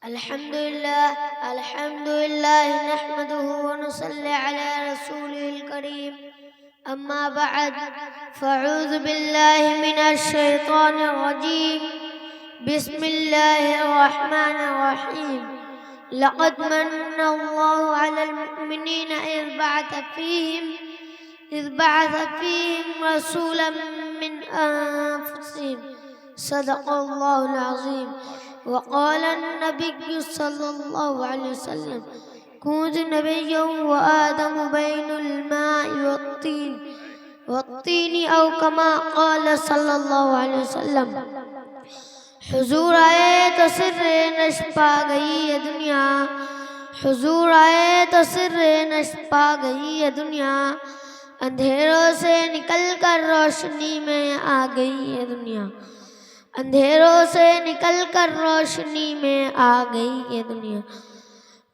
الحمد لله نحمده ونصلي على رسوله الكريم أما بعد فأعوذ بالله من الشيطان الرجيم بسم الله الرحمن الرحيم لقد من الله على المؤمنين إذ بعث فيهم رسولا من أنفسهم صدق الله العظيم وقال النبي صلى الله عليه وسلم كنت نبيا وآدم بين الماء والطين أو كما قال صلى الله عليه وسلم حضور آئے تو سر نش پا گئی یہ دنیا حضور آئے تو سر نش پا گئی یہ دنیا اندھیروں سے نکل کر روشنی میں آ گئی یہ دنیا اندھیروں سے نکل کر روشنی میں آ گئی یہ دنیا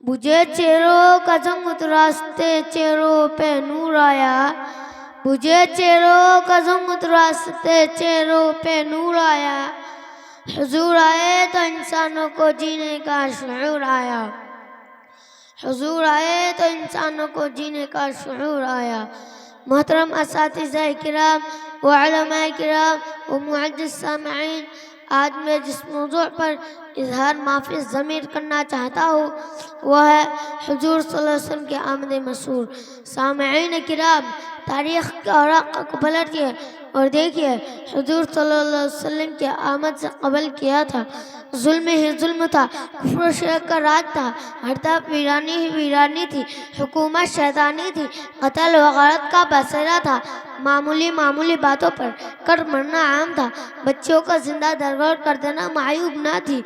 بجھے چہروں کا زنگ راستے چہروں پہ نور آیا بجھے چہروں کا زنگ راستے چہروں پہ نور آیا حضور آئے تو انسانوں کو جینے کا شعور آیا حضور آئے تو انسانوں کو جینے کا شعور آیا محترم اساتذہ کرام وعلماء کرام ومعزز سامعین آج میں جس موضوع پر اظہار معافی ضمیر کرنا چاہتا ہوں وہ ہے حضور صلی اللہ علیہ وسلم کے آمد مسرور سامعین کرام تاریخ کے اوراق کو پلٹیے اور دیکھیے حضور صلی اللہ علیہ وسلم کے آمد سے قبل کیا تھا ظلم ہی ظلم تھا کفر و شرک کا راج تھا ہر طرف ویرانی ہی ویرانی تھی حکومت شیطانی تھی قتل و غارت کا بسیرا تھا معمولی باتوں پر کر مرنا عام تھا بچوں کا زندہ درگور کر دینا معیوب نہ تھی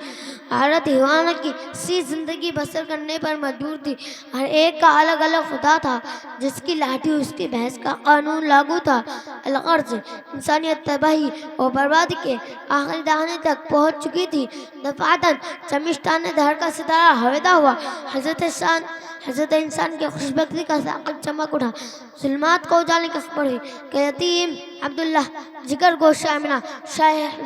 عورت حیوانات کی سی زندگی بسر کرنے پر مجبور تھی ہر ایک کا الگ الگ خدا تھا جس کی لاٹھی اس کی بھینس کا قانون لاگو تھا الغرض انسانیت تباہی اور بربادی کے آخری دہانے تک پہنچ چکی تھی دفعتاً چمشتان دھر کا ستارہ ہویدا ہوا حضرت انسان کی خوشبختی کا ساقل چمک اٹھا ظلمات کو اجالنے کی خبر ہوئی کہ یتیم عبداللہ جگر گوشہ امینہ شاہ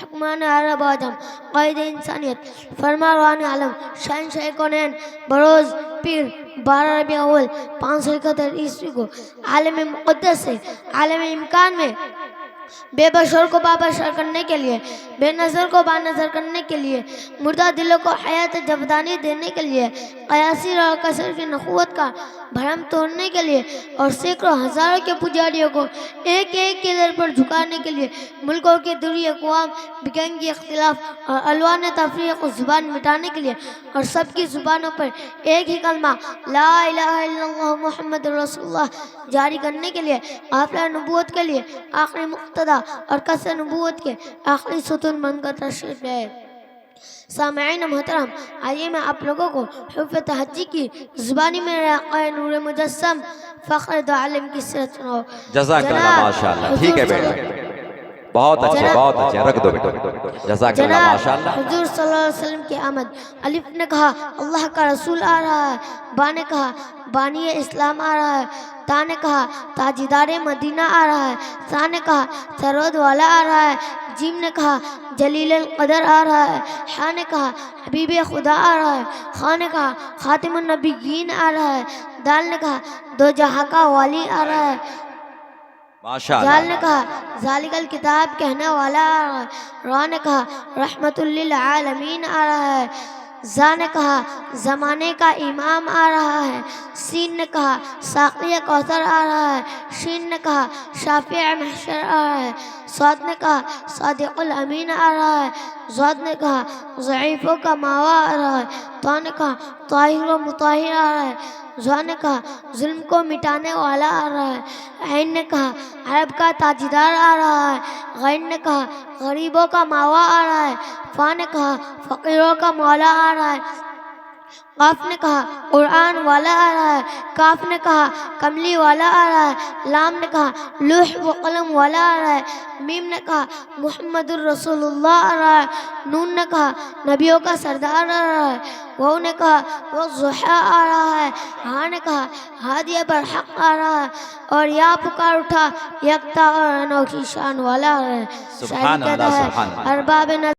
حکمان عرب و عجم قائد انسانیت فرمانروان عالم شہنشاہ کونین بروز پیر 12 ربیع اول 571 عیسوی کو عالم مقدس سے عالم امکان میں بے بشر کو بابشر کرنے کے لیے بے نظر کو بانظر کرنے کے لیے مردہ دلوں کو حیات جاودانی دینے کے لیے قیاصر اور کثر کی نخوت کا بھرم توڑنے کے لیے اور سینکڑوں ہزاروں کے پجاریوں کو ایک ایک کے در پر جھکانے کے لیے ملکوں کے دوری اقوام بگنگی اختلاف اور الوان تفریق و زبان مٹانے کے لیے اور سب کی زبانوں پر ایک ہی کلمہ لا الہ الا اللہ محمد رسول اللہ جاری کرنے کے لیے قافلہ نبوت کے لیے آخری مقتدہ اور قصر نبوت کے آخری ستون بن کر تشریف لائے سامعین محترم آئیے میں آپ لوگوں کو حروف تہجی کی زبانی میں آقا نور مجسم فخر دو عالم کی سیرت سناؤ جزاک اللہ ماشاءاللہ ٹھیک ہے بیٹا بہت اچھے رکھ دو بیٹا جزاک اللہ ماشاءاللہ حضور صلی اللہ علیہ وسلم کی آمد الف نے کہا اللہ کا رسول آ رہا ہے با نے کہا بانی اسلام آ رہا ہے تا نے کہا تاجدار مدینہ آ رہا ہے سا نے کہا سرود والا آ رہا ہے جیم نے کہا جلیل القدر آ رہا ہے حا نے کہا حبیب خدا آ رہا ہے خا نے کہا خاتم النبیین آ رہا ہے دال نے کہا دو جہاں کا والی آ رہا ہے جال نے کہا ذالک الکتاب کہنے والا آ رہا ہے را نے کہا رحمت للعالمین آ رہا ہے زا نے کہا زمانے کا امام آ رہا ہے سین نے کہا ساقی کوثر آ رہا ہے شین نے کہا شافع محشر آ رہا ہے صاد نے کہا صادق الامین آ رہا ہے زاد نے کہا ضعیفوں کا ماوا آ رہا ہے تا نے کہا طاہر و مطاہر آ رہا ہے زا نے کہا ظلم کو مٹانے والا آ رہا ہے عین نے کہا عرب کا تاجدار آ رہا ہے غین نے کہا غریبوں کا ماوا آ رہا ہے فا نے کہا فقیروں کا مولا آ رہا ہے قاف نے کہا قرآن والا آ رہا ہے کاف نے کہا کملی والا آ رہا ہے لام نے کہا لوح و قلم والا آ رہا ہے میم نے کہا محمد الرسول اللہ آ رہا ہے نون نے کہا نبیوں کا سردار آ رہا ہے وہ نے کہا والضحیٰ آ رہا ہے ہاں نے کہا ہادی برحق آ رہا ہے اور یا پکار اٹھا یکتا اور انوکھی شان والا آ رہا ہے سبحان اللہ سبحان اللہ ارباب